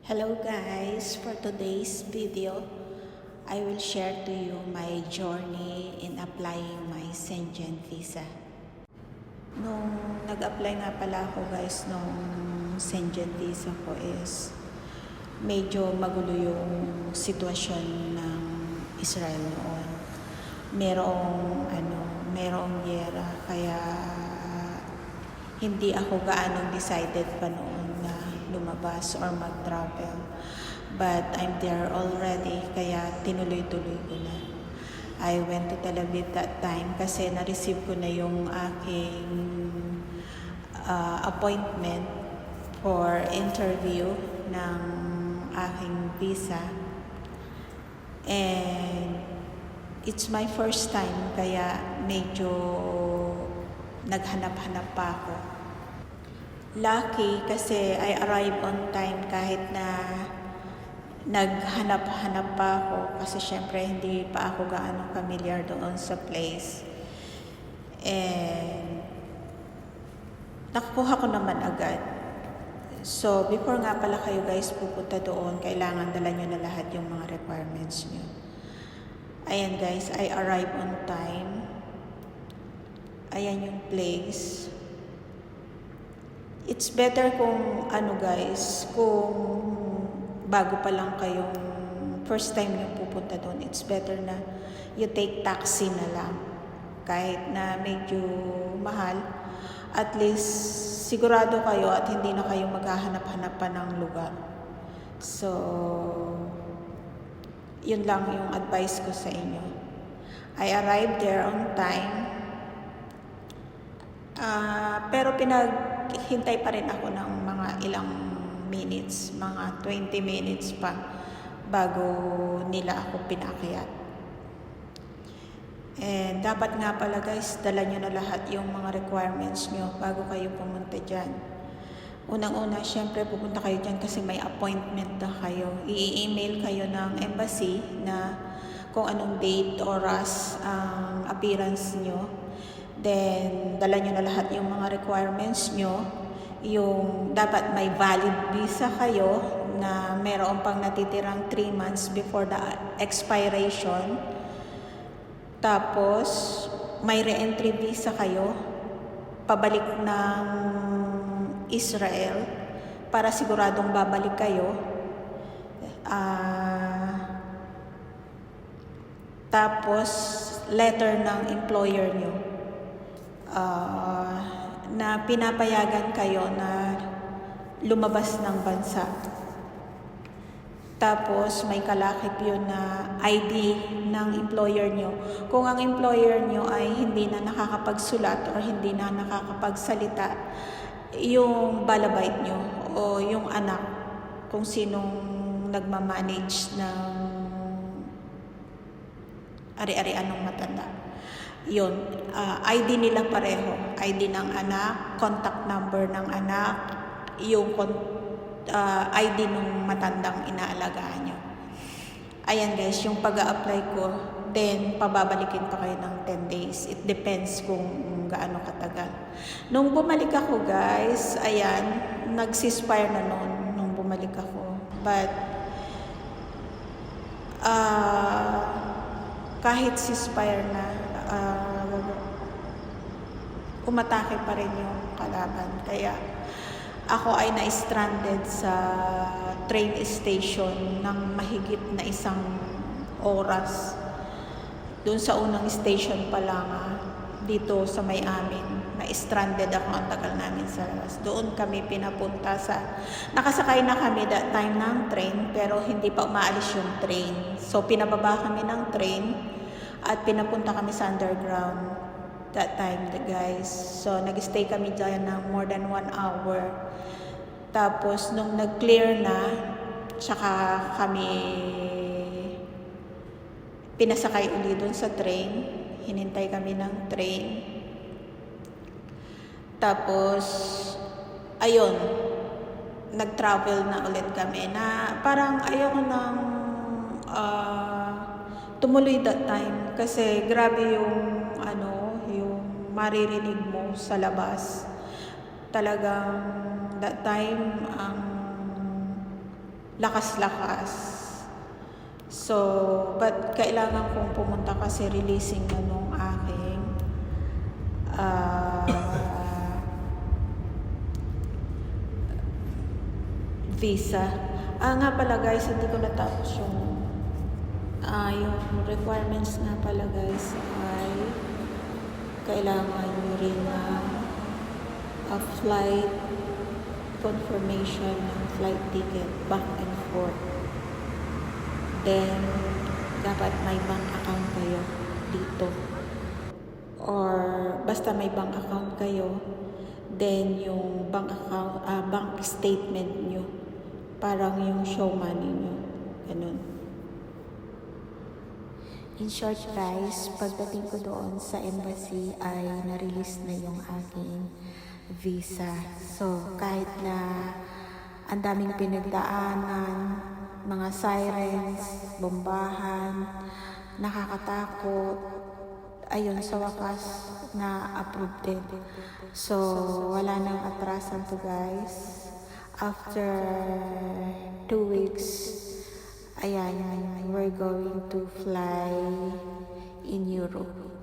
Hello guys, for today's video, I will share to you my journey in applying my Schengen visa. Nung nag-apply nga pala ako guys nung Schengen visa ko is medyo magulo yung sitwasyon ng Israel noon. Merong giyera, kaya hindi ako gaano decided pa noon na lumabas or mag-travel. But I'm there already, kaya tinuloy-tuloy ko na. I went to Tel Aviv that time kasi na-receive ko na yung aking appointment for interview ng aking visa. And it's my first time, kaya medyo naghanap-hanap pa ako. Lucky kasi I arrived on time kahit na naghanap-hanap pa ako kasi syempre hindi pa ako gaano familiar doon sa place. And nakakuha ko naman agad. So before nga pala kayo guys pupunta doon, kailangan dala nyo na lahat yung mga requirements nyo. Ayan guys, I arrived on time. Ayan yung place. It's better kung kung bago pa lang kayong first time yung pupunta doon, it's better na you take taxi na lang. Kahit na medyo mahal, at least sigurado kayo at hindi na kayo maghahanap-hanap pa ng lugar. So, yun lang yung advice ko sa inyo. I arrived there on time. Pero pinaghintay pa rin ako ng mga ilang minutes, mga 20 minutes pa bago nila ako pinakyat. And dapat nga pala guys, dala nyo na lahat yung mga requirements nyo bago kayo pumunta dyan. Unang-una, syempre pupunta kayo dyan kasi may appointment na kayo. I-email kayo ng embassy na kung anong date, oras ang appearance nyo. Then, dala nyo na lahat yung mga requirements nyo. Yung dapat may valid visa kayo na mayroon pang natitirang 3 months before the expiration. Tapos, may re-entry visa kayo pabalik ng Israel para siguradong babalik kayo. Tapos, letter ng employer nyo. Na pinapayagan kayo na lumabas ng bansa. Tapos may kalakip yun na ID ng employer nyo. Kung ang employer nyo ay hindi na nakakapagsulat or hindi na nakakapagsalita, yung balabait nyo o yung anak, kung sinong nagmamanage ng ari-arian ng matanda. Yun, ID nila pareho. ID ng anak, contact number ng anak, yung ID ng matandang inaalagaan nyo. Ayan guys, yung pag-a-apply ko, then pababalikin pa kayo ng 10 days. It depends kung gaano katagal. Nung bumalik ako guys, ayan, nag-ceasefire na noon nung bumalik ako. But, kahit ceasefire na, umatake pa rin yung kalaban. Kaya ako ay na-stranded sa train station ng mahigit na 1 oras. Doon sa unang station pa lang, dito sa may amin, na-stranded ako, ang tagal namin sa labas. Doon kami pinapunta nakasakay na kami that time ng train, pero hindi pa umaalis yung train. So pinababa kami ng train at pinapunta kami sa underground that time guys. So nag-stay kami dyan ng more than 1 hour. Tapos nung nag-clear na, tsaka kami pinasakay uli dun sa train. Hinintay kami ng train. Tapos ayun, nag-travel na ulit kami na parang ayoko nang tumuloy that time kasi grabe yung yung maririnig mo sa labas. Talagang that time ang lakas-lakas. So, but kailangan kong pumunta kasi releasing na nung aking visa. Nga pala guys, hindi ko natapos yung requirements nga pala guys ay kailangan nyo rin a flight confirmation ng flight ticket back and forth. Then, dapat may bank account kayo dito. Or, basta may bank account kayo, then yung bank account, bank statement nyo, parang yung show money nyo. Ganun. In short guys, pagdating ko doon sa embassy ay na-release na yung aking visa. So, kahit na ang daming pinagdaanan, mga sirens, bombahan, nakakatakot, ayun, sa wakas na approved din. So, wala nang atrasan to guys. After 2 weeks, ayan, we're going to fly in Europe.